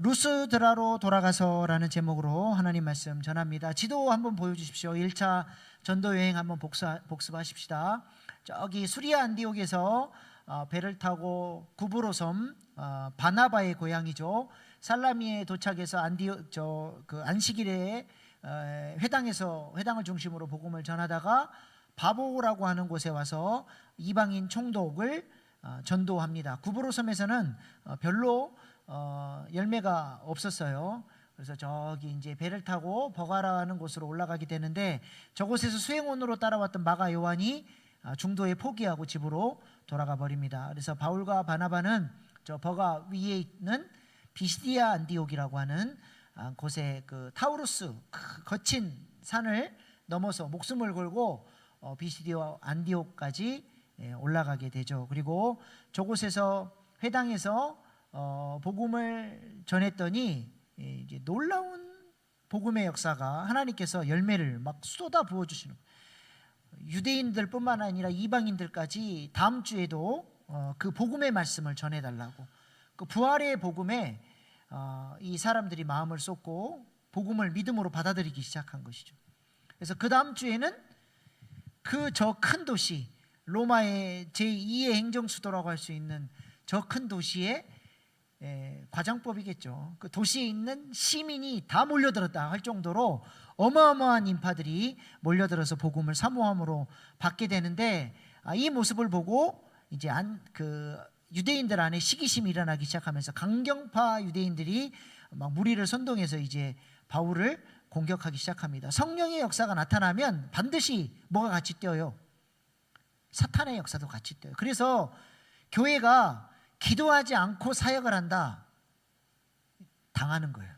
루스드라로 돌아가서라는 제목으로 하나님 말씀 전합니다. 지도 한번 보여주십시오. 1차 전도 여행 한번 복습하십시다. 저기 수리아 안디옥에서 배를 타고 구브로 섬, 바나바의 고향이죠. 살라미에 도착해서 안식일에 회당을 중심으로 복음을 전하다가 바보라고 하는 곳에 와서 이방인 총독을 전도합니다. 구브로 섬에서는 별로 열매가 없었어요. 그래서 저기 이제 배를 타고 버가라는 곳으로 올라가게 되는데, 저곳에서 수행원으로 따라왔던 마가 요한이 중도에 포기하고 집으로 돌아가 버립니다. 그래서 바울과 바나바는 저 버가 위에 있는 비시디아 안디옥이라고 하는 곳에 그 타우루스 그 거친 산을 넘어서 목숨을 걸고 비시디아 안디옥까지 올라가게 되죠. 그리고 저곳에서 회당에서 복음을 전했더니 이제 놀라운 복음의 역사가 하나님께서 열매를 막 쏟아 부어 주시는, 유대인들뿐만 아니라 이방인들까지 다음 주에도 그 복음의 말씀을 전해달라고, 그 부활의 복음에 이 사람들이 마음을 쏟고 복음을 믿음으로 받아들이기 시작한 것이죠. 그래서 그 다음 주에는 그 저 큰 도시, 로마의 제2의 행정수도라고 할 수 있는 저 큰 도시에 과장법이겠죠. 그 도시에 있는 시민이 다 몰려들었다 할 정도로 어마어마한 인파들이 몰려들어서 복음을 사모함으로 받게 되는데, 이 모습을 보고 이제 유대인들 안에 시기심이 일어나기 시작하면서 강경파 유대인들이 막 무리를 선동해서 이제 바울을 공격하기 시작합니다. 성령의 역사가 나타나면 반드시 뭐가 같이 뛰어요? 사탄의 역사도 같이 뛰어요. 그래서 교회가 기도하지 않고 사역을 한다, 당하는 거예요.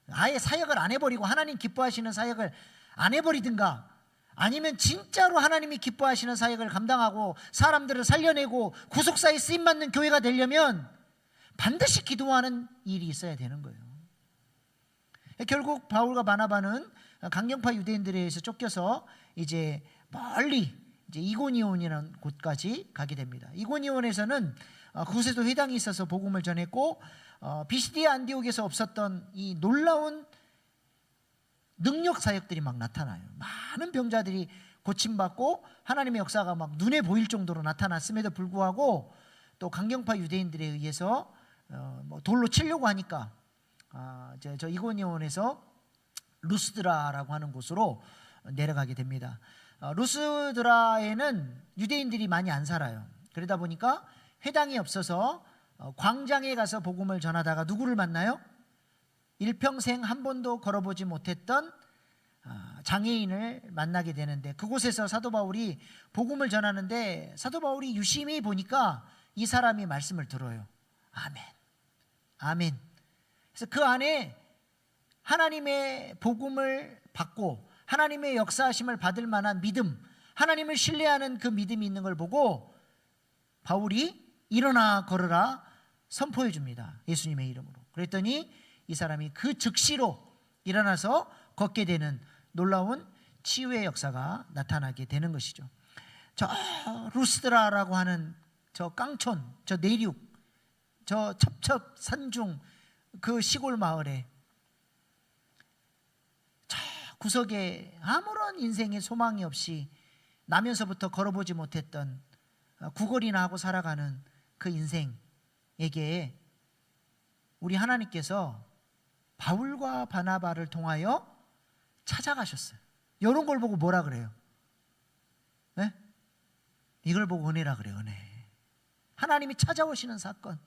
아예 사역을 안 해버리고 하나님 기뻐하시는 사역을 안 해버리든가, 아니면 진짜로 하나님이 기뻐하시는 사역을 감당하고 사람들을 살려내고 구속사에 쓰임받는 교회가 되려면 반드시 기도하는 일이 있어야 되는 거예요. 결국 바울과 바나바는 강경파 유대인들에 의해서 쫓겨서 이제 멀리 이제 이고니온이라는 곳까지 가게 됩니다. 이고니온에서는 그곳에도 회당이 있어서 복음을 전했고, 비시디아 안디옥에서 없었던 이 놀라운 능력 사역들이 막 나타나요. 많은 병자들이 고침받고 하나님의 역사가 막 눈에 보일 정도로 나타났음에도 불구하고, 또 강경파 유대인들에 의해서 뭐 돌로 치려고 하니까 저 이고니온에서 루스드라라고 하는 곳으로 내려가게 됩니다. 루스드라에는 유대인들이 많이 안 살아요. 그러다 보니까 회당이 없어서 광장에 가서 복음을 전하다가 누구를 만나요? 일평생 한 번도 걸어보지 못했던 장애인을 만나게 되는데, 그곳에서 사도 바울이 복음을 전하는데 사도 바울이 유심히 보니까 이 사람이 말씀을 들어요. 아멘, 아멘. 그래서 그 안에 하나님의 복음을 받고 하나님의 역사하심을 받을 만한 믿음, 하나님을 신뢰하는 그 믿음이 있는 걸 보고 바울이 일어나 걸으라 선포해 줍니다. 예수님의 이름으로. 그랬더니 이 사람이 그 즉시로 일어나서 걷게 되는 놀라운 치유의 역사가 나타나게 되는 것이죠. 저 루스드라라고 하는 저 깡촌, 저 내륙, 저 첩첩 산중 그 시골 마을에 저 구석에 아무런 인생의 소망이 없이 나면서부터 걸어보지 못했던, 구걸이나 하고 살아가는 그 인생에게 우리 하나님께서 바울과 바나바를 통하여 찾아가셨어요. 이런 걸 보고 뭐라 그래요? 네? 이걸 보고 은혜라 그래요. 은혜. 하나님이 찾아오시는 사건.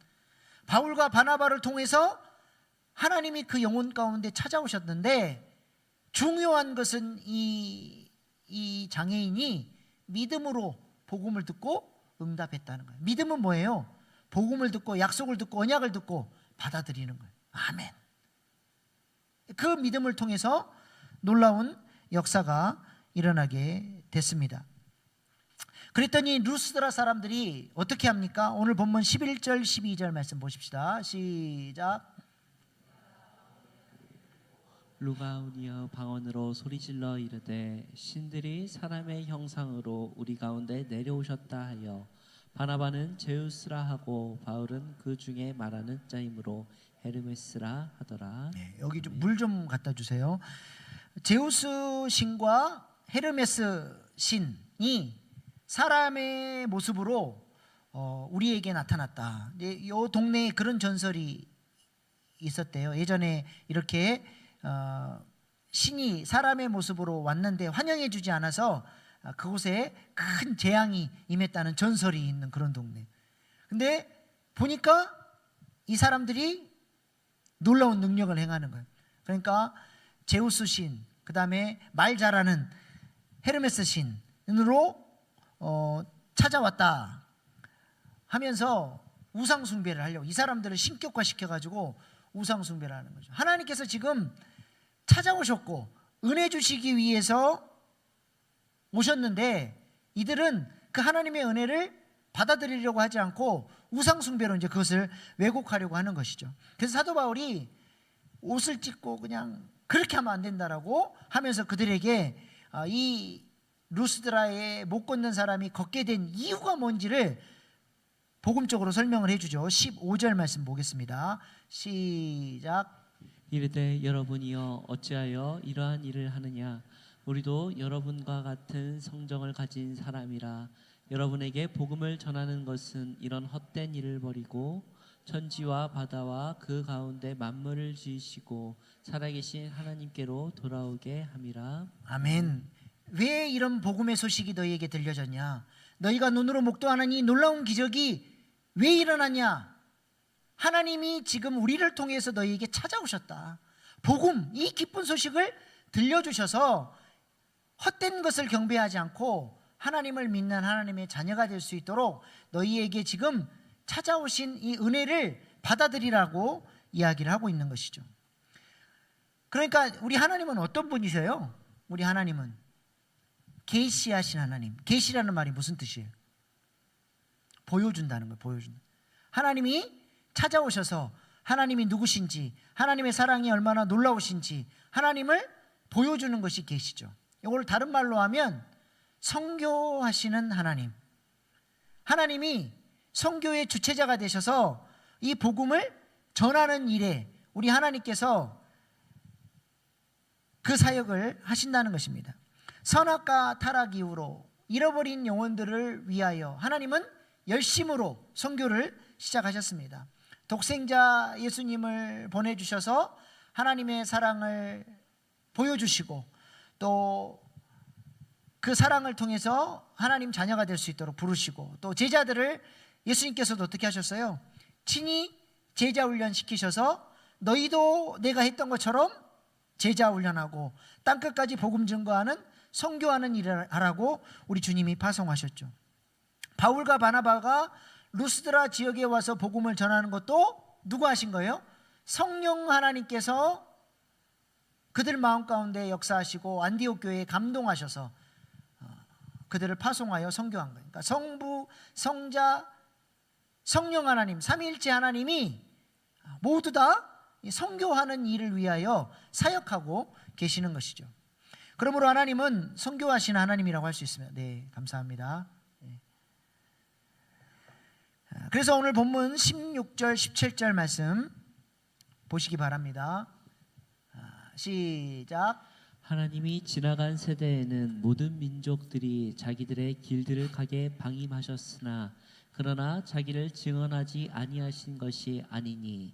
바울과 바나바를 통해서 하나님이 그 영혼 가운데 찾아오셨는데, 중요한 것은 이 장애인이 믿음으로 복음을 듣고 응답했다는 거예요. 믿음은 뭐예요? 복음을 듣고 약속을 듣고 언약을 듣고 받아들이는 거예요. 아멘. 그 믿음을 통해서 놀라운 역사가 일어나게 됐습니다. 그랬더니 루스드라 사람들이 어떻게 합니까? 오늘 본문 11절 12절 말씀 보십시다. 시작. 루가우니어 방언으로 소리질러 이르되 신들이 사람의 형상으로 우리 가운데 내려오셨다 하여 바나바는 제우스라 하고 바울은 그 중에 말하는 자이므로 헤르메스라 하더라. 네, 여기 좀 물 좀 갖다 주세요. 제우스 신과 헤르메스 신이 사람의 모습으로 우리에게 나타났다. 이 동네에 그런 전설이 있었대요. 예전에 이렇게 신이 사람의 모습으로 왔는데 환영해 주지 않아서 그곳에 큰 재앙이 임했다는 전설이 있는 그런 동네. 근데 보니까 이 사람들이 놀라운 능력을 행하는 거예요. 그러니까 제우스 신, 그 다음에 말 잘하는 헤르메스 신으로 찾아왔다 하면서 우상 숭배를 하려고 이 사람들을 신격화 시켜가지고 우상 숭배를 하는 거죠. 하나님께서 지금 찾아오셨고 은혜 주시기 위해서 오셨는데 이들은 그 하나님의 은혜를 받아들이려고 하지 않고 우상 숭배로 이제 그것을 왜곡하려고 하는 것이죠. 그래서 사도 바울이 옷을 찢고 그냥 그렇게 하면 안 된다라고 하면서 그들에게 이 루스드라에 못 걷는 사람이 걷게 된 이유가 뭔지를 복음적으로 설명을 해주죠. 15절 말씀 보겠습니다. 시작. 이르되 여러분이여 어찌하여 이러한 일을 하느냐. 우리도 여러분과 같은 성정을 가진 사람이라. 여러분에게 복음을 전하는 것은 이런 헛된 일을 버리고 천지와 바다와 그 가운데 만물을 지으시고 살아계신 하나님께로 돌아오게 함이라. 아멘. 왜 이런 복음의 소식이 너희에게 들려졌냐? 너희가 눈으로 목도하는 이 놀라운 기적이 왜 일어났냐? 하나님이 지금 우리를 통해서 너희에게 찾아오셨다. 복음, 이 기쁜 소식을 들려주셔서 헛된 것을 경배하지 않고 하나님을 믿는 하나님의 자녀가 될 수 있도록 너희에게 지금 찾아오신 이 은혜를 받아들이라고 이야기를 하고 있는 것이죠. 그러니까 우리 하나님은 어떤 분이세요? 우리 하나님은 계시하신 하나님. 계시라는 말이 무슨 뜻이에요? 보여준다는 거예요. 보여준다. 하나님이 찾아오셔서 하나님이 누구신지, 하나님의 사랑이 얼마나 놀라우신지 하나님을 보여주는 것이 계시죠. 이걸 다른 말로 하면 선교하시는 하나님. 하나님이 선교의 주체자가 되셔서 이 복음을 전하는 일에 우리 하나님께서 그 사역을 하신다는 것입니다. 선악과 타락 이후로 잃어버린 영혼들을 위하여 하나님은 열심으로 선교를 시작하셨습니다. 독생자 예수님을 보내주셔서 하나님의 사랑을 보여주시고 또 그 사랑을 통해서 하나님 자녀가 될 수 있도록 부르시고 또 제자들을 예수님께서도 어떻게 하셨어요? 친히 제자 훈련 시키셔서 너희도 내가 했던 것처럼 제자 훈련하고 땅끝까지 복음 증거하는 선교하는 일을 하라고 우리 주님이 파송하셨죠. 바울과 바나바가 루스드라 지역에 와서 복음을 전하는 것도 누가 하신 거예요? 성령 하나님께서 그들 마음 가운데 역사하시고 안디옥 교회에 감동하셔서 그들을 파송하여 선교한 거예요. 그러니까 성부, 성자, 성령 하나님, 삼위일체 하나님이 모두 다 선교하는 일을 위하여 사역하고 계시는 것이죠. 그러므로 하나님은 선교하시는 하나님이라고 할 수 있습니다. 네, 감사합니다. 그래서 오늘 본문 16절, 17절 말씀 보시기 바랍니다. 시작. 하나님이 지나간 세대에는 모든 민족들이 자기들의 길들을 가게 방임하셨으나 그러나 자기를 증언하지 아니하신 것이 아니니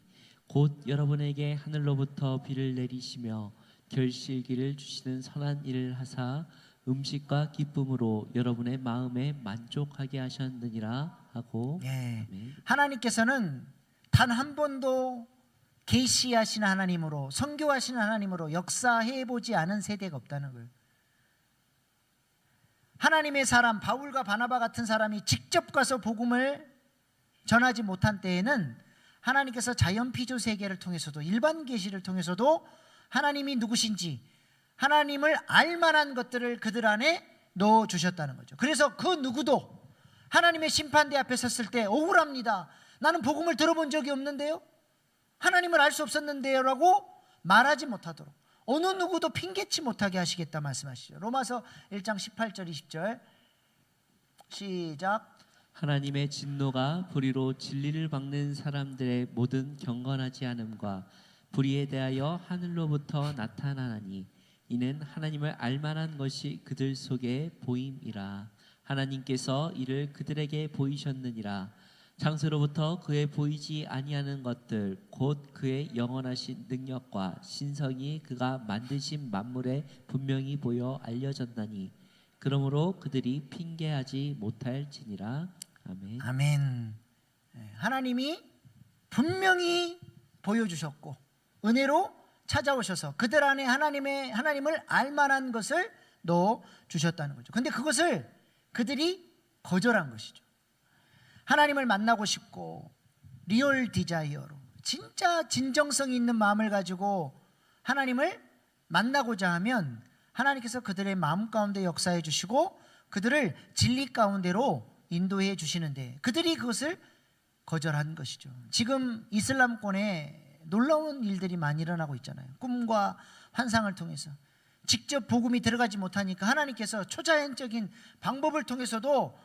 곧 여러분에게 하늘로부터 비를 내리시며 결실기를 주시는 선한 일을 하사 음식과 기쁨으로 여러분의 마음에 만족하게 하셨느니라 하고. 예. 아멘. 하나님께서는 단 한 번도 계시하시는 하나님으로 선교하시는 하나님으로 역사해 보지 않은 세대가 없다는 거예요. 하나님의 사람 바울과 바나바 같은 사람이 직접 가서 복음을 전하지 못한 때에는 하나님께서 자연 피조 세계를 통해서도 일반 계시를 통해서도 하나님이 누구신지 하나님을 알만한 것들을 그들 안에 넣어 주셨다는 거죠. 그래서 그 누구도 하나님의 심판대 앞에 섰을 때 억울합니다. 나는 복음을 들어본 적이 없는데요. 하나님을 알 수 없었는데요 라고 말하지 못하도록 어느 누구도 핑계치 못하게 하시겠다 말씀하시죠. 로마서 1장 18절 20절 시작. 하나님의 진노가 불의로 진리를 막는 사람들의 모든 경건하지 않음과 불의에 대하여 하늘로부터 나타나나니 이는 하나님을 알만한 것이 그들 속에 보임이라. 하나님께서 이를 그들에게 보이셨느니라. 장세로부터 그의 보이지 아니하는 것들 곧 그의 영원하신 능력과 신성이 그가 만드신 만물에 분명히 보여 알려졌나니 그러므로 그들이 핑계하지 못할지니라. 아멘. 아멘. 하나님이 분명히 보여주셨고 은혜로 찾아오셔서 그들 안에 하나님을 알만한 것을 넣어 주셨다는 거죠. 근데 그것을 그들이 거절한 것이죠. 하나님을 만나고 싶고 리얼 디자이어로 진짜 진정성 있는 마음을 가지고 하나님을 만나고자 하면 하나님께서 그들의 마음 가운데 역사해 주시고 그들을 진리 가운데로 인도해 주시는데 그들이 그것을 거절한 것이죠. 지금 이슬람권에 놀라운 일들이 많이 일어나고 있잖아요. 꿈과 환상을 통해서 직접 복음이 들어가지 못하니까 하나님께서 초자연적인 방법을 통해서도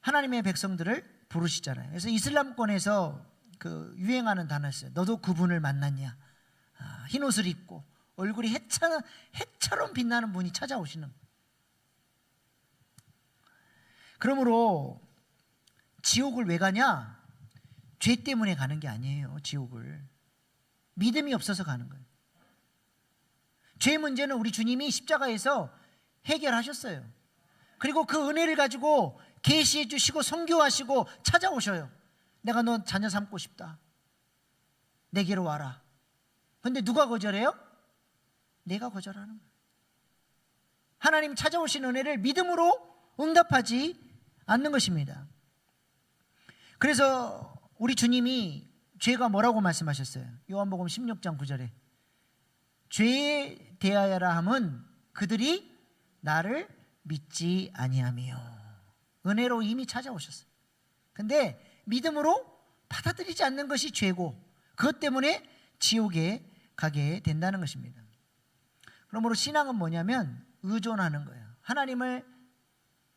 하나님의 백성들을 부르시잖아요. 그래서 이슬람권에서 그 유행하는 단어였어요. 너도 그분을 만났냐? 흰 옷을 입고 얼굴이 해처럼 빛나는 분이 찾아오시는 거예요. 그러므로 지옥을 왜 가냐? 죄 때문에 가는 게 아니에요. 지옥을 믿음이 없어서 가는 거예요. 죄 문제는 우리 주님이 십자가에서 해결하셨어요. 그리고 그 은혜를 가지고 계시해 주시고 선교하시고 찾아오셔요. 내가 너 자녀 삼고 싶다. 내게로 와라. 근데 누가 거절해요? 내가 거절하는 거예요. 하나님 찾아오신 은혜를 믿음으로 응답하지 않는 것입니다. 그래서 우리 주님이 죄가 뭐라고 말씀하셨어요? 요한복음 16장 9절에 죄에 대하여라 함은 그들이 나를 믿지 아니하며. 은혜로 이미 찾아오셨어요. 근데 믿음으로 받아들이지 않는 것이 죄고 그것 때문에 지옥에 가게 된다는 것입니다. 그러므로 신앙은 뭐냐면 의존하는 거예요. 하나님을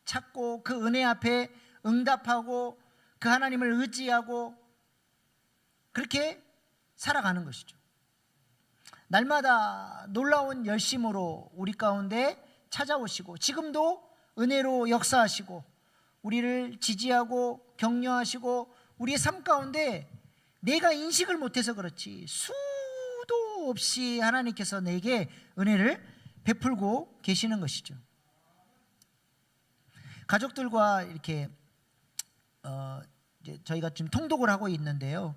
찾고 그 은혜 앞에 응답하고 그 하나님을 의지하고 그렇게 살아가는 것이죠. 날마다 놀라운 열심으로 우리 가운데 찾아오시고 지금도 은혜로 역사하시고 우리를 지지하고 격려하시고 우리의 삶 가운데 내가 인식을 못해서 그렇지 수도 없이 하나님께서 내게 은혜를 베풀고 계시는 것이죠. 가족들과 이렇게 이제 저희가 지금 통독을 하고 있는데요.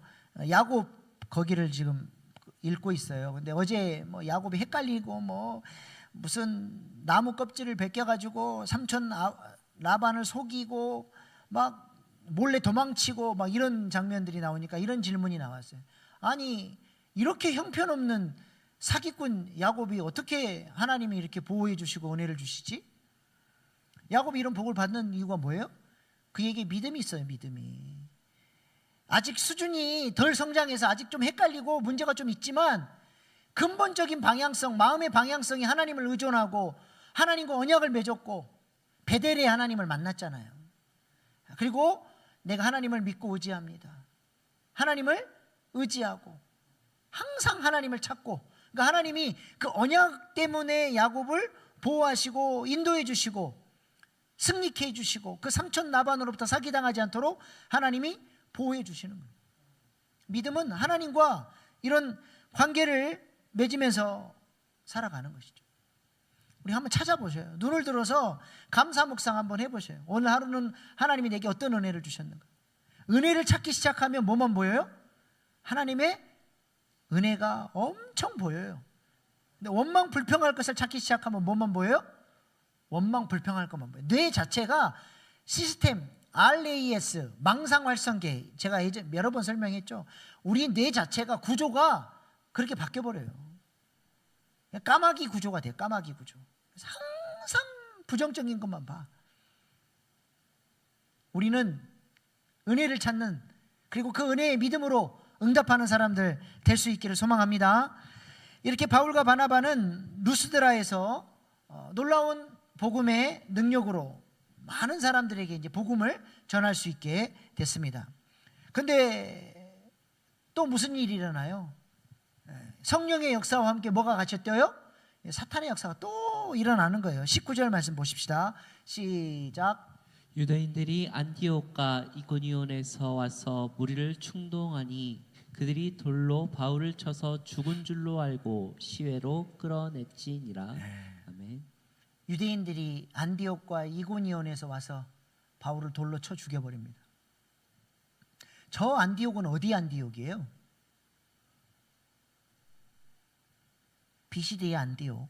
야곱 거기를 지금 읽고 있어요. 근데 어제 뭐 야곱이 헷갈리고 뭐 무슨 나무 껍질을 벗겨가지고 삼촌 라반을 속이고 막 몰래 도망치고 막 이런 장면들이 나오니까 이런 질문이 나왔어요. 아니 이렇게 형편없는 사기꾼 야곱이 어떻게 하나님이 이렇게 보호해 주시고 은혜를 주시지? 야곱이 이런 복을 받는 이유가 뭐예요? 그에게 믿음이 있어요. 믿음이. 아직 수준이 덜 성장해서 아직 좀 헷갈리고 문제가 좀 있지만 근본적인 방향성, 마음의 방향성이 하나님을 의존하고 하나님과 언약을 맺었고 베델의 하나님을 만났잖아요. 그리고 내가 하나님을 믿고 의지합니다. 하나님을 의지하고 항상 하나님을 찾고 그러니까 하나님이 그 언약 때문에 야곱을 보호하시고 인도해 주시고 승리케 해주시고 그 삼촌 라반으로부터 사기당하지 않도록 하나님이 보호해 주시는 거예요. 믿음은 하나님과 이런 관계를 맺으면서 살아가는 것이죠. 우리 한번 찾아보셔요. 눈을 들어서 감사 묵상 한번 해보셔요. 오늘 하루는 하나님이 내게 어떤 은혜를 주셨는가. 은혜를 찾기 시작하면 뭐만 보여요? 하나님의 은혜가 엄청 보여요. 근데 원망 불평할 것을 찾기 시작하면 뭐만 보여요? 원망 불평할 것만 보여요. 뇌 자체가 시스템 RAS 망상활성계 제가 예전 여러 번 설명했죠. 우리 뇌 자체가 구조가 그렇게 바뀌어버려요. 까마귀 구조가 돼요. 까마귀 구조. 그래서 항상 부정적인 것만 봐. 우리는 은혜를 찾는 그리고 그 은혜의 믿음으로 응답하는 사람들 될 수 있기를 소망합니다. 이렇게 바울과 바나바는 루스드라에서 놀라운 복음의 능력으로 많은 사람들에게 이제 복음을 전할 수 있게 됐습니다. 근데 또 무슨 일이 일어나요? 성령의 역사와 함께 뭐가 같이 떠요? 사탄의 역사가 또 일어나는 거예요. 19절 말씀 보십시다. 시작. 유대인들이 안디옥과 이고니온에서 와서 무리를 충동하니 그들이 돌로 바울을 쳐서 죽은 줄로 알고 시외로 끌어냈지니라. 아멘. 유대인들이 안디옥과 이고니온에서 와서 바울을 돌로 쳐 죽여버립니다. 저 안디옥은 어디 안디옥이에요? 비시디의 안디옥.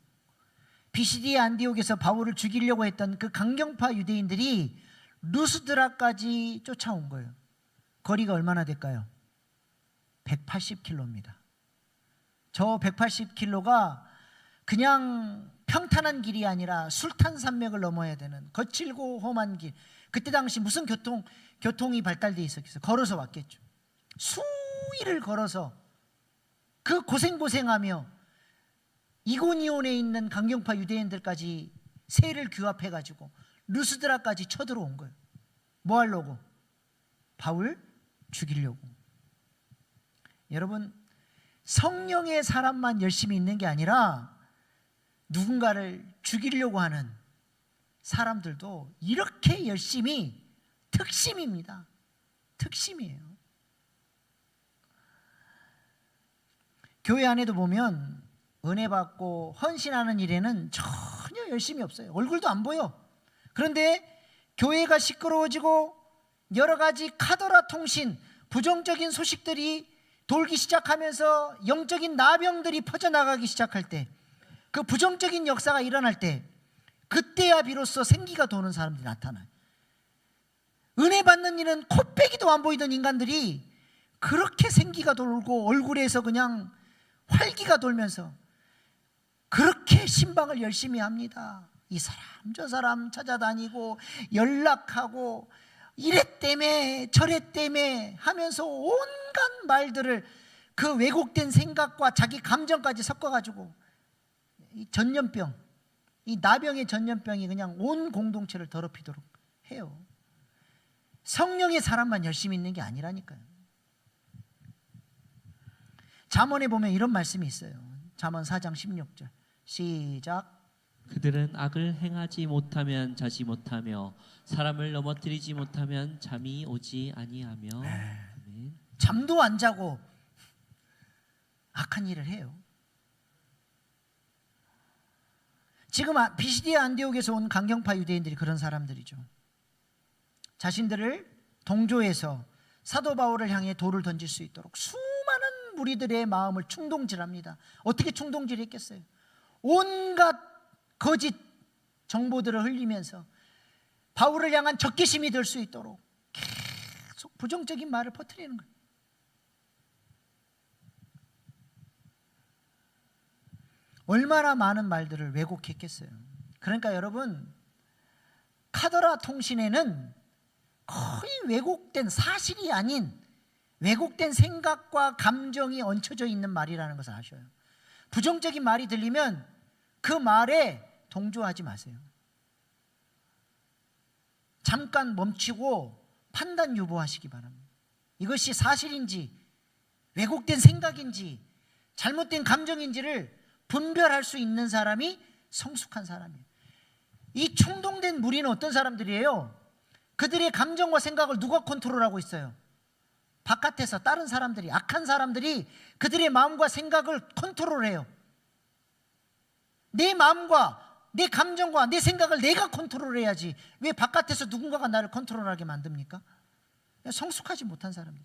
비시디의 안디옥에서 바울을 죽이려고 했던 그 강경파 유대인들이 루스드라까지 쫓아온 거예요. 거리가 얼마나 될까요? 180km입니다. 저 180km가 그냥 평탄한 길이 아니라 술탄 산맥을 넘어야 되는 거칠고 험한 길. 그때 당시 무슨 교통이 발달되어 있었겠어요? 걸어서 왔겠죠. 수일을 걸어서 그 고생하며 이고니온에 있는 강경파 유대인들까지 세를 규합해가지고 루스드라까지 쳐들어온 거예요. 뭐 하려고? 바울 죽이려고. 여러분, 성령의 사람만 열심히 있는 게 아니라 누군가를 죽이려고 하는 사람들도 이렇게 열심히, 특심입니다. 특심이에요. 교회 안에도 보면 은혜 받고 헌신하는 일에는 전혀 열심이 없어요. 얼굴도 안 보여. 그런데 교회가 시끄러워지고 여러 가지 카더라 통신, 부정적인 소식들이 돌기 시작하면서 영적인 나병들이 퍼져나가기 시작할 때, 그 부정적인 역사가 일어날 때, 그때야 비로소 생기가 도는 사람들이 나타나요. 은혜 받는 일은 코빼기도 안 보이던 인간들이 그렇게 생기가 돌고 얼굴에서 그냥 활기가 돌면서 그렇게 신방을 열심히 합니다. 이 사람 저 사람 찾아다니고 연락하고 이래 때문에 저래 때문에 하면서 온갖 말들을 그 왜곡된 생각과 자기 감정까지 섞어가지고 이 전염병, 이 나병의 전염병이 그냥 온 공동체를 더럽히도록 해요. 성령의 사람만 열심히 있는 게 아니라니까요. 잠언에 보면 이런 말씀이 있어요. 잠언 4장 16절 시작. 그들은 악을 행하지 못하면 자지 못하며 사람을 넘어뜨리지 못하면 잠이 오지 아니하며. 아멘. 잠도 안 자고 악한 일을 해요. 지금 비시디아 안디옥에서 온 강경파 유대인들이 그런 사람들이죠. 자신들을 동조해서 사도 바울을 향해 돌을 던질 수 있도록 수많은 무리들의 마음을 충동질합니다. 어떻게 충동질했겠어요? 온갖 거짓 정보들을 흘리면서 바울을 향한 적개심이 될 수 있도록 계속 부정적인 말을 퍼뜨리는 거예요. 얼마나 많은 말들을 왜곡했겠어요. 그러니까 여러분, 카더라 통신에는 거의 왜곡된, 사실이 아닌 왜곡된 생각과 감정이 얹혀져 있는 말이라는 것을 아셔요. 부정적인 말이 들리면 그 말에 동조하지 마세요. 잠깐 멈추고 판단 유보하시기 바랍니다. 이것이 사실인지 왜곡된 생각인지 잘못된 감정인지를 분별할 수 있는 사람이 성숙한 사람이에요. 이 충동된 무리는 어떤 사람들이에요? 그들의 감정과 생각을 누가 컨트롤하고 있어요? 바깥에서 다른 사람들이, 악한 사람들이 그들의 마음과 생각을 컨트롤해요. 내 마음과 내 감정과 내 생각을 내가 컨트롤해야지 왜 바깥에서 누군가가 나를 컨트롤하게 만듭니까? 성숙하지 못한 사람들.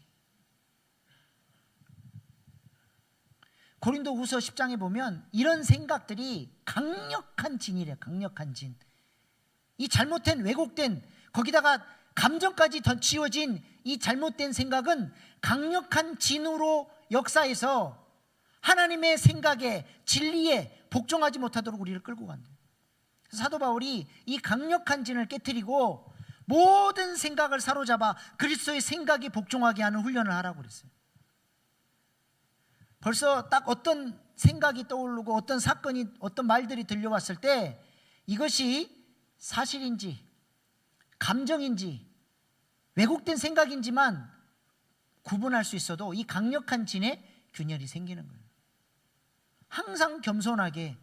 고린도후서 10장에 보면 이런 생각들이 강력한 진이래요. 강력한 진. 이 잘못된 왜곡된, 거기다가 감정까지 덧치워진 이 잘못된 생각은 강력한 진으로 역사에서 하나님의 생각에, 진리에 복종하지 못하도록 우리를 끌고 간대요. 사도 바울이 이 강력한 진을 깨트리고 모든 생각을 사로잡아 그리스도의 생각에 복종하게 하는 훈련을 하라고 그랬어요. 벌써 딱 어떤 생각이 떠오르고 어떤 사건이, 어떤 말들이 들려왔을 때 이것이 사실인지 감정인지 왜곡된 생각인지만 구분할 수 있어도 이 강력한 진에 균열이 생기는 거예요. 항상 겸손하게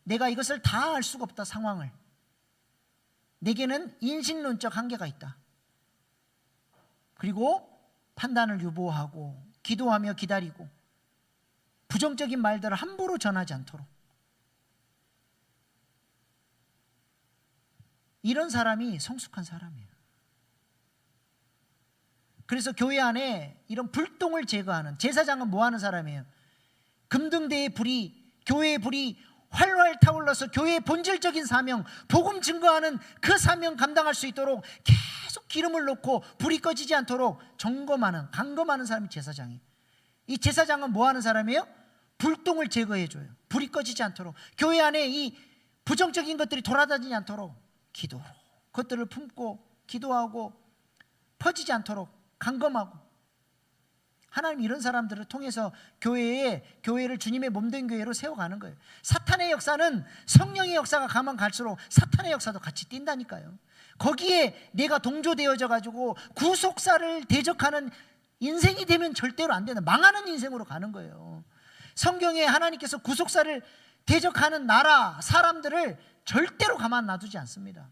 내가 이것을 다 알 수가 없다, 상황을. 내게는 인신론적 한계가 있다. 그리고 판단을 유보하고 기도하며 기다리고 부정적인 말들을 함부로 전하지 않도록. 이런 사람이 성숙한 사람이에요. 그래서 교회 안에 이런 불똥을 제거하는, 제사장은 뭐 하는 사람이에요? 금등대의 불이, 교회의 불이 활활 타올라서 교회의 본질적인 사명, 복음 증거하는 그 사명 감당할 수 있도록 계속 기름을 넣고 불이 꺼지지 않도록 점검하는, 감검하는 사람이 제사장이에요. 이 제사장은 뭐 하는 사람이에요? 불똥을 제거해줘요. 불이 꺼지지 않도록, 교회 안에 이 부정적인 것들이 돌아다니지 않도록 기도로 그것들을 품고 기도하고 퍼지지 않도록 감검하고. 하나님 이런 사람들을 통해서 교회를 주님의 몸된 교회로 세워가는 거예요. 사탄의 역사는 성령의 역사가 가면 갈수록 사탄의 역사도 같이 뛴다니까요. 거기에 내가 동조되어져 가지고 구속사를 대적하는 인생이 되면 절대로 안 되는, 망하는 인생으로 가는 거예요. 성경에 하나님께서 구속사를 대적하는 나라, 사람들을 절대로 가만 놔두지 않습니다.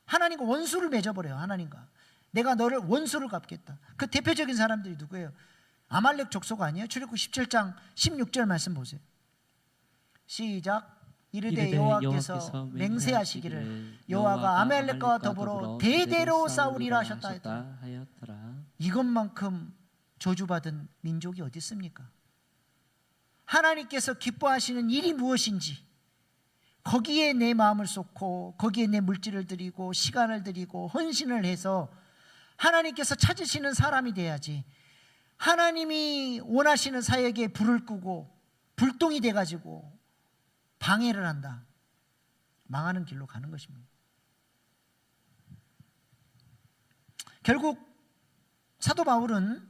하나님과 원수를 맺어버려요. 하나님과 내가 너를 원수를 갚겠다. 그 대표적인 사람들이 누구예요? 아말렉 족속 아니에요? 출애굽 17장 16절 말씀 보세요. 시작. 이르되 여호와께서 맹세하시기를 여호와가 아말렉과 더불어 대대로 싸우리라 하셨다 하였더라. 이것만큼 저주받은 민족이 어디 있습니까? 하나님께서 기뻐하시는 일이 무엇인지 거기에 내 마음을 쏟고 거기에 내 물질을 드리고 시간을 드리고 헌신을 해서 하나님께서 찾으시는 사람이 돼야지, 하나님이 원하시는 사역에 불을 끄고 불똥이 돼가지고 방해를 한다, 망하는 길로 가는 것입니다. 결국 사도 바울은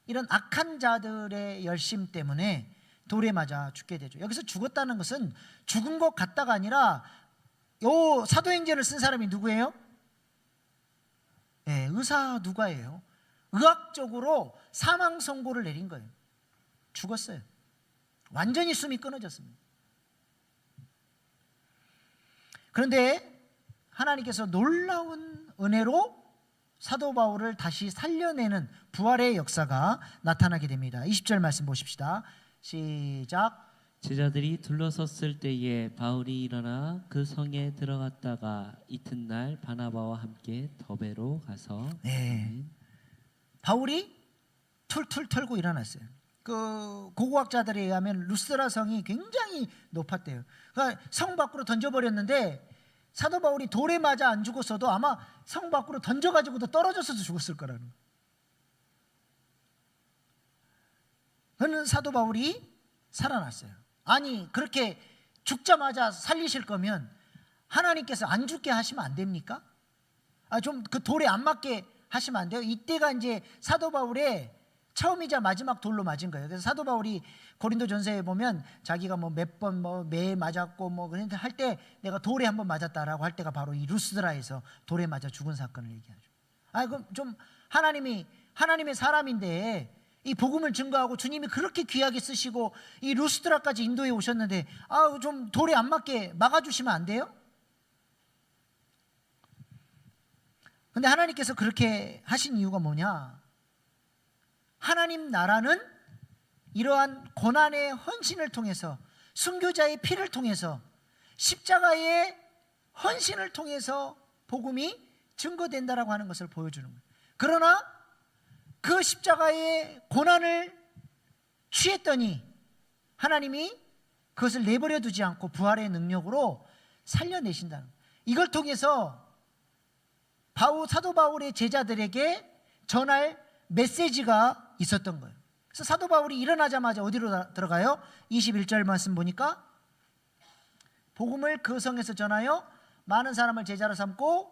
이런 악한 자들의 열심 때문에 돌에 맞아 죽게 되죠. 여기서 죽었다는 것은 죽은 것 같다가 아니라, 요 사도행전을 쓴 사람이 누구예요? 네, 의사 누가예요. 의학적으로 사망 선고를 내린 거예요. 죽었어요. 완전히 숨이 끊어졌습니다. 그런데 하나님께서 놀라운 은혜로 사도 바울을 다시 살려내는 부활의 역사가 나타나게 됩니다. 20절 말씀 보십시다. 시작. 제자들이 둘러섰을 때에 바울이 일어나 그 성에 들어갔다가 이튿날 바나바와 함께 더베로 가서 네. 바울이 툴툴 털고 일어났어요. 그 고고학자들에 의하면 루스드라 성이 굉장히 높았대요. 그러니까 성 밖으로 던져버렸는데 사도 바울이 돌에 맞아 안 죽었어도 아마 성 밖으로 던져가지고도 떨어졌어도 죽었을 거라는 거예요. 그는 사도 바울이 살아났어요. 아니 그렇게 죽자마자 살리실 거면 하나님께서 안 죽게 하시면 안 됩니까? 좀 그 돌에 안 맞게 하시면 안 돼요? 이때가 이제 사도 바울의 처음이자 마지막 돌로 맞은 거예요. 그래서 사도 바울이 고린도전서에 보면 자기가 뭐 몇 번 뭐 매에 맞았고 뭐 그런데 할 때 내가 돌에 한번 맞았다라고 할 때가 바로 이 루스드라에서 돌에 맞아 죽은 사건을 얘기하죠. 그럼 좀 하나님의 사람인데 이 복음을 증거하고 주님이 그렇게 귀하게 쓰시고 이 루스드라까지 인도에 오셨는데 좀 돌에 안 맞게 막아주시면 안 돼요? 근데 하나님께서 그렇게 하신 이유가 뭐냐? 하나님 나라는 이러한 고난의 헌신을 통해서, 순교자의 피를 통해서, 십자가의 헌신을 통해서 복음이 증거된다라고 하는 것을 보여주는 거예요. 그러나 그 십자가의 고난을 취했더니 하나님이 그것을 내버려 두지 않고 부활의 능력으로 살려내신다는 거예요. 이걸 통해서 사도 바울의 제자들에게 전할 메시지가 있었던 거예요. 그래서 사도 바울이 일어나자마자 어디로 들어가요? 21절 말씀 보니까 복음을 그 성에서 전하여 많은 사람을 제자로 삼고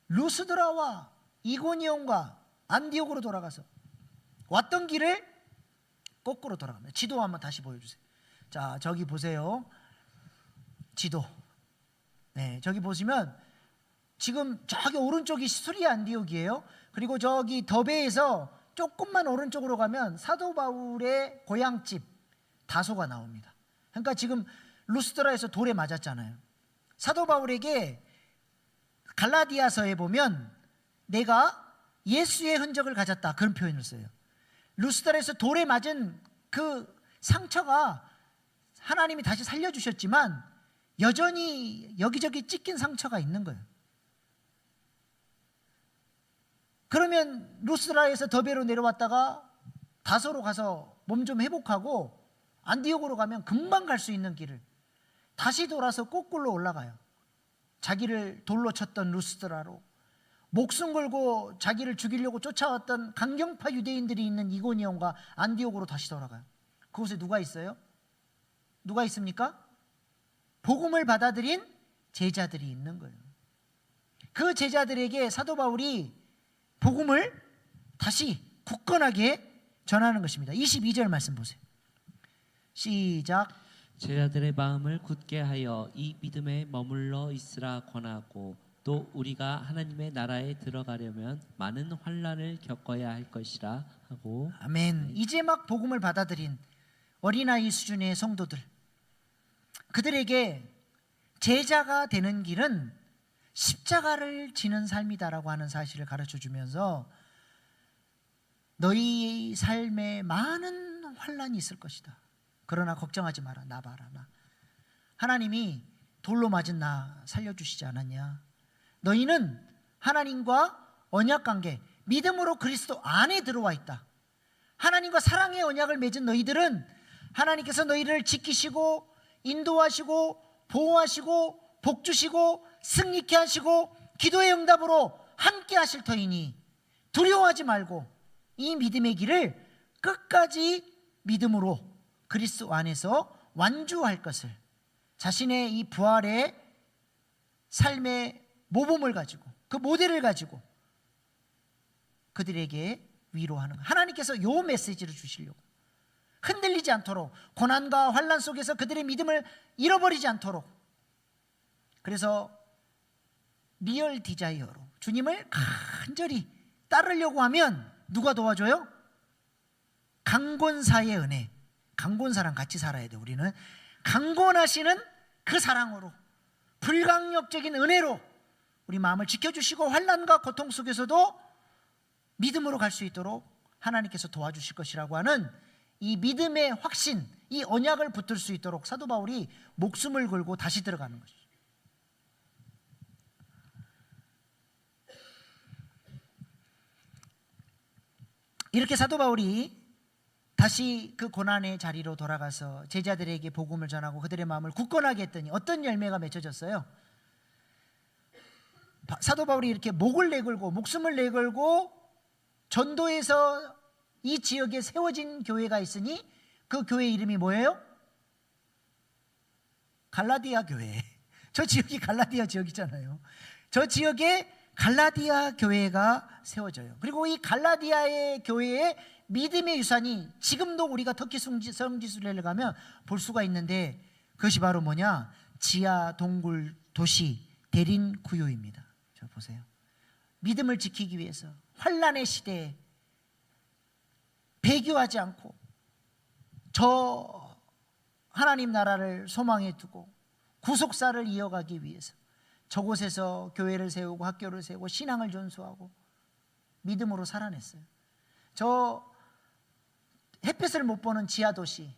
루스드라와 이고니온과 안디옥으로 돌아가서 왔던 길을 거꾸로 돌아갑니다. 지도 한번 다시 보여주세요. 자, 저기 보세요. 지도. 네, 저기 보시면 지금 저기 오른쪽이 수리아 안디옥이에요. 그리고 저기 더베에서 조금만 오른쪽으로 가면 사도 바울의 고향집 다소가 나옵니다. 그러니까 지금 루스드라에서 돌에 맞았잖아요. 사도 바울에게 갈라디아서에 보면 내가 예수의 흔적을 가졌다, 그런 표현을 써요. 루스드라에서 돌에 맞은 그 상처가 하나님이 다시 살려주셨지만 여전히 여기저기 찢긴 상처가 있는 거예요. 그러면 루스드라에서 더베로 내려왔다가 다소로 가서 몸 좀 회복하고 안디옥으로 가면 금방 갈 수 있는 길을 다시 돌아서 거꾸로 올라가요. 자기를 돌로 쳤던 루스드라로, 목숨 걸고 자기를 죽이려고 쫓아왔던 강경파 유대인들이 있는 이고니온과 안디옥으로 다시 돌아가요. 그곳에 누가 있어요? 누가 있습니까? 복음을 받아들인 제자들이 있는 거예요. 그 제자들에게 사도 바울이 복음을 다시 굳건하게 전하는 것입니다. 22절 말씀 보세요. 시작. 제자들의 마음을 굳게 하여 이 믿음에 머물러 있으라 권하고, 또 우리가 하나님의 나라에 들어가려면 많은 환난을 겪어야 할 것이라 하고. 아멘. 이제 막 복음을 받아들인 어린아이 수준의 성도들, 그들에게 제자가 되는 길은 십자가를 지는 삶이다라고 하는 사실을 가르쳐 주면서 너희 삶에 많은 환난이 있을 것이다. 그러나 걱정하지 마라. 나 봐라. 나. 하나님이 돌로 맞은 나 살려주시지 않았냐. 너희는 하나님과 언약관계, 믿음으로 그리스도 안에 들어와 있다. 하나님과 사랑의 언약을 맺은 너희들은 하나님께서 너희를 지키시고 인도하시고 보호하시고 복주시고 승리케 하시고 기도의 응답으로 함께 하실 터이니 두려워하지 말고 이 믿음의 길을 끝까지 믿음으로 그리스도 안에서 완주할 것을, 자신의 이 부활의 삶의 모범을 가지고 그 모델을 가지고 그들에게 위로하는 거예요. 하나님께서 이 메시지를 주시려고, 흔들리지 않도록, 고난과 환난 속에서 그들의 믿음을 잃어버리지 않도록. 그래서 리얼 디자이어로 주님을 간절히 따르려고 하면 누가 도와줘요? 강권사의 은혜. 강권사랑 같이 살아야 돼. 우리는 강권하시는 그 사랑으로, 불강력적인 은혜로 우리 마음을 지켜주시고 환난과 고통 속에서도 믿음으로 갈 수 있도록 하나님께서 도와주실 것이라고 하는 이 믿음의 확신, 이 언약을 붙들 수 있도록 사도 바울이 목숨을 걸고 다시 들어가는 것이죠. 이렇게 사도 바울이 다시 그 고난의 자리로 돌아가서 제자들에게 복음을 전하고 그들의 마음을 굳건하게 했더니 어떤 열매가 맺혀졌어요? 사도 바울이 이렇게 목을 내걸고 목숨을 내걸고 전도에서 이 지역에 세워진 교회가 있으니 그 교회 이름이 뭐예요? 갈라디아 교회. 저 지역이 갈라디아 지역이잖아요. 저 지역에 갈라디아 교회가 세워져요. 그리고 이 갈라디아의 교회의 믿음의 유산이 지금도 우리가 터키 성지순례를 가면 볼 수가 있는데, 그것이 바로 뭐냐? 지하 동굴 도시 데린 구요입니다. 저 보세요. 믿음을 지키기 위해서 환난의 시대에 배교하지 않고 저 하나님 나라를 소망에 두고 구속사를 이어가기 위해서 저곳에서 교회를 세우고 학교를 세우고 신앙을 전수하고 믿음으로 살아냈어요. 저 햇빛을 못 보는 지하도시,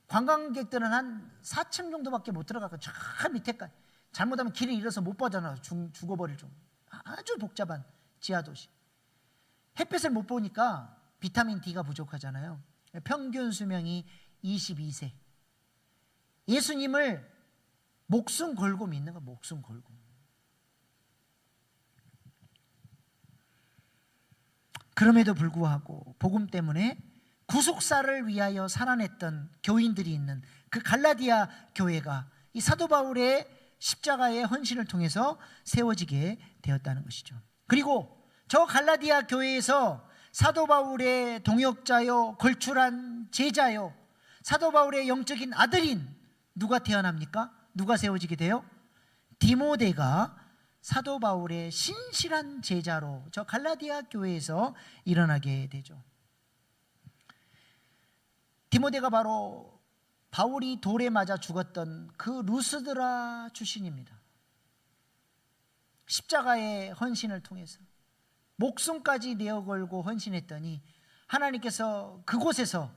관광객들은 한 4층 정도밖에 못 들어가고 저 밑에까지, 잘못하면 길을 잃어서 못 빠져나 죽어버릴 정도, 아주 복잡한 지하도시. 햇빛을 못 보니까 비타민 D가 부족하잖아요. 평균 수명이 22세. 예수님을 목숨 걸고 믿는 거, 목숨 걸고. 그럼에도 불구하고 복음 때문에 구속사를 위하여 살아냈던 교인들이 있는 그 갈라디아 교회가 이 사도 바울의 십자가의 헌신을 통해서 세워지게 되었다는 것이죠. 그리고 저 갈라디아 교회에서 사도 바울의 동역자요, 걸출한 제자요, 사도 바울의 영적인 아들인 누가 태어납니까? 누가 세워지게 돼요? 디모데가 사도 바울의 신실한 제자로 저 갈라디아 교회에서 일어나게 되죠. 디모데가 바로 바울이 돌에 맞아 죽었던 그 루스드라 출신입니다. 십자가의 헌신을 통해서 목숨까지 내어 걸고 헌신했더니 하나님께서 그곳에서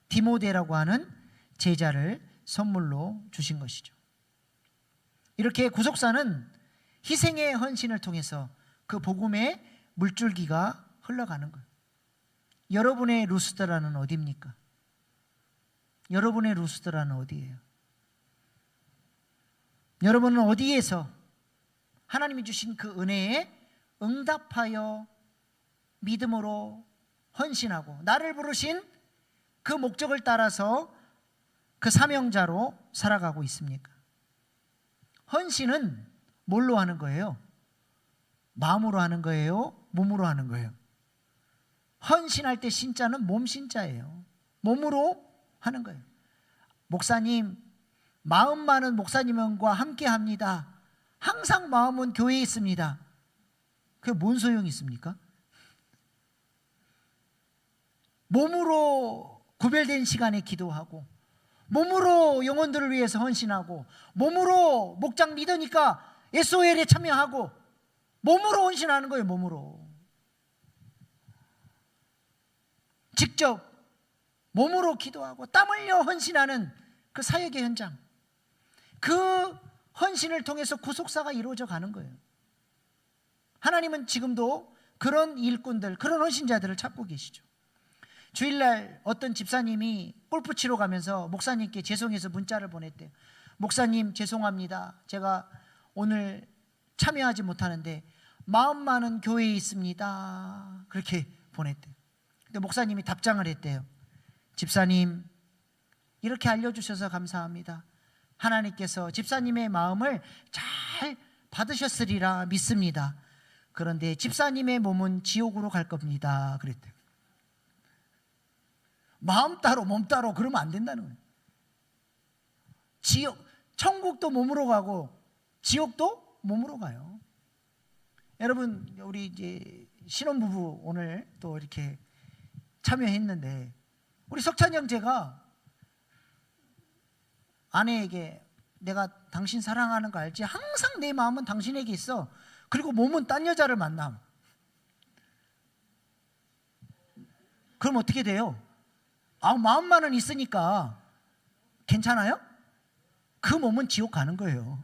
디모데라고 하는 제자를 선물로 주신 것이죠. 이렇게 구속사는 희생의 헌신을 통해서 그 복음의 물줄기가 흘러가는 거예요. 여러분의 루스드라는 어디입니까? 여러분의 루스드라는 어디예요? 여러분은 어디에서 하나님이 주신 그 은혜에 응답하여 믿음으로 헌신하고 나를 부르신 그 목적을 따라서 그 사명자로 살아가고 있습니까? 헌신은 뭘로 하는 거예요? 마음으로 하는 거예요? 몸으로 하는 거예요? 헌신할 때 신자는 몸 신자예요. 몸으로 하는 거예요. 목사님, 마음 많은 목사님과 함께 합니다. 항상 마음은 교회에 있습니다. 그게 뭔 소용이 있습니까? 몸으로 구별된 시간에 기도하고 몸으로 영혼들을 위해서 헌신하고 몸으로 목장 믿으니까 SOL에 참여하고 몸으로 헌신하는 거예요. 몸으로 직접 몸으로 기도하고 땀 흘려 헌신하는 그 사역의 현장, 그 헌신을 통해서 구속사가 이루어져 가는 거예요. 하나님은 지금도 그런 일꾼들, 그런 헌신자들을 찾고 계시죠. 주일날 어떤 집사님이 골프 치러 가면서 목사님께 죄송해서 문자를 보냈대요. 목사님 죄송합니다. 제가 오늘 참여하지 못하는데 마음 많은 교회에 있습니다. 그렇게 보냈대요. 근데 목사님이 답장을 했대요. 집사님, 이렇게 알려주셔서 감사합니다. 하나님께서 집사님의 마음을 잘 받으셨으리라 믿습니다. 그런데 집사님의 몸은 지옥으로 갈 겁니다. 그랬대요. 마음 따로 몸 따로 그러면 안 된다는 거예요. 천국도 몸으로 가고 지옥도 몸으로 가요. 여러분, 우리 이제 신혼부부 오늘 또 이렇게 참여했는데 우리 석찬 형제가 아내에게 내가 당신 사랑하는 거 알지? 항상 내 마음은 당신에게 있어. 그리고 몸은 딴 여자를 만남. 그럼 어떻게 돼요? 마음만은 있으니까 괜찮아요? 그 몸은 지옥 가는 거예요.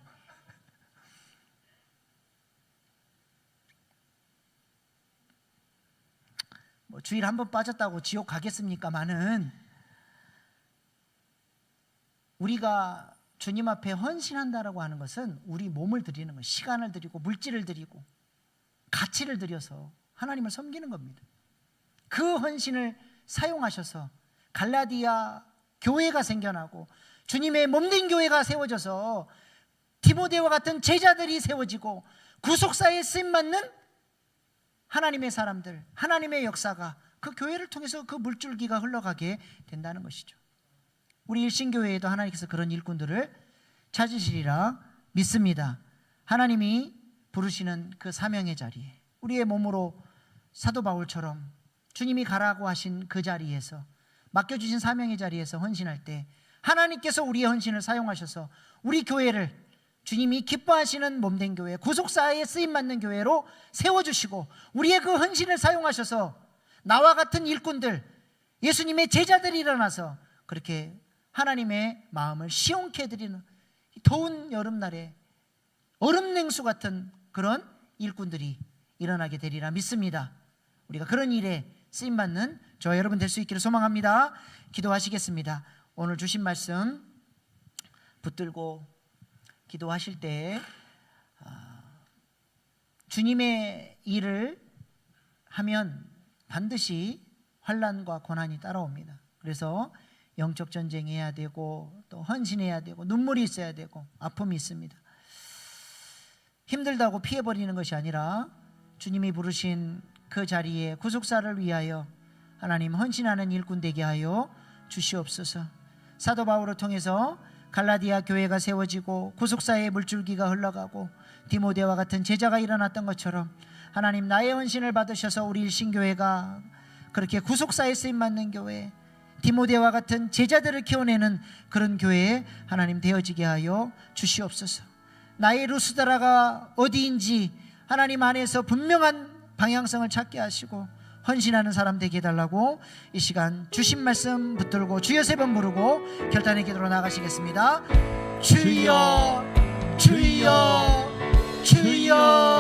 뭐 주일 한 번 빠졌다고 지옥 가겠습니까마는 우리가 주님 앞에 헌신한다라고 하는 것은 우리 몸을 드리는 거예요. 시간을 드리고 물질을 드리고 가치를 들여서 하나님을 섬기는 겁니다. 그 헌신을 사용하셔서 갈라디아 교회가 생겨나고 주님의 몸된 교회가 세워져서 디모데와 같은 제자들이 세워지고 구속사에 쓰임받는 하나님의 사람들, 하나님의 역사가 그 교회를 통해서 그 물줄기가 흘러가게 된다는 것이죠. 우리 일신교회에도 하나님께서 그런 일꾼들을 찾으시리라 믿습니다. 하나님이 부르시는 그 사명의 자리에 우리의 몸으로 사도 바울처럼 주님이 가라고 하신 그 자리에서 맡겨주신 사명의 자리에서 헌신할 때 하나님께서 우리의 헌신을 사용하셔서 우리 교회를 주님이 기뻐하시는 몸된 교회, 구속사에 쓰임받는 교회로 세워주시고 우리의 그 헌신을 사용하셔서 나와 같은 일꾼들, 예수님의 제자들이 일어나서 그렇게 하나님의 마음을 시원케 해드리는 더운 여름날에 얼음 냉수 같은 그런 일꾼들이 일어나게 되리라 믿습니다. 우리가 그런 일에 쓰임받는 저와 여러분 될 수 있기를 소망합니다. 기도하시겠습니다. 오늘 주신 말씀 붙들고 기도하실 때 주님의 일을 하면 반드시 환난과 고난이 따라옵니다. 그래서 영적 전쟁해야 되고 또 헌신해야 되고 눈물이 있어야 되고 아픔이 있습니다. 힘들다고 피해버리는 것이 아니라 주님이 부르신 그 자리에 구속사를 위하여 하나님 헌신하는 일꾼 되게 하여 주시옵소서. 사도 바울을 통해서 갈라디아 교회가 세워지고 구속사의 물줄기가 흘러가고 디모데와 같은 제자가 일어났던 것처럼 하나님 나의 헌신을 받으셔서 우리 일신교회가 그렇게 구속사에 쓰임받는 교회, 디모데와 같은 제자들을 키워내는 그런 교회에 하나님 되어지게 하여 주시옵소서. 나의 루스드라가 어디인지 하나님 안에서 분명한 방향성을 찾게 하시고 헌신하는 사람 되게 해달라고 이 시간 주신 말씀 붙들고 주여 3번 부르고 결단의 기도로 나가시겠습니다. 주여 주여 주여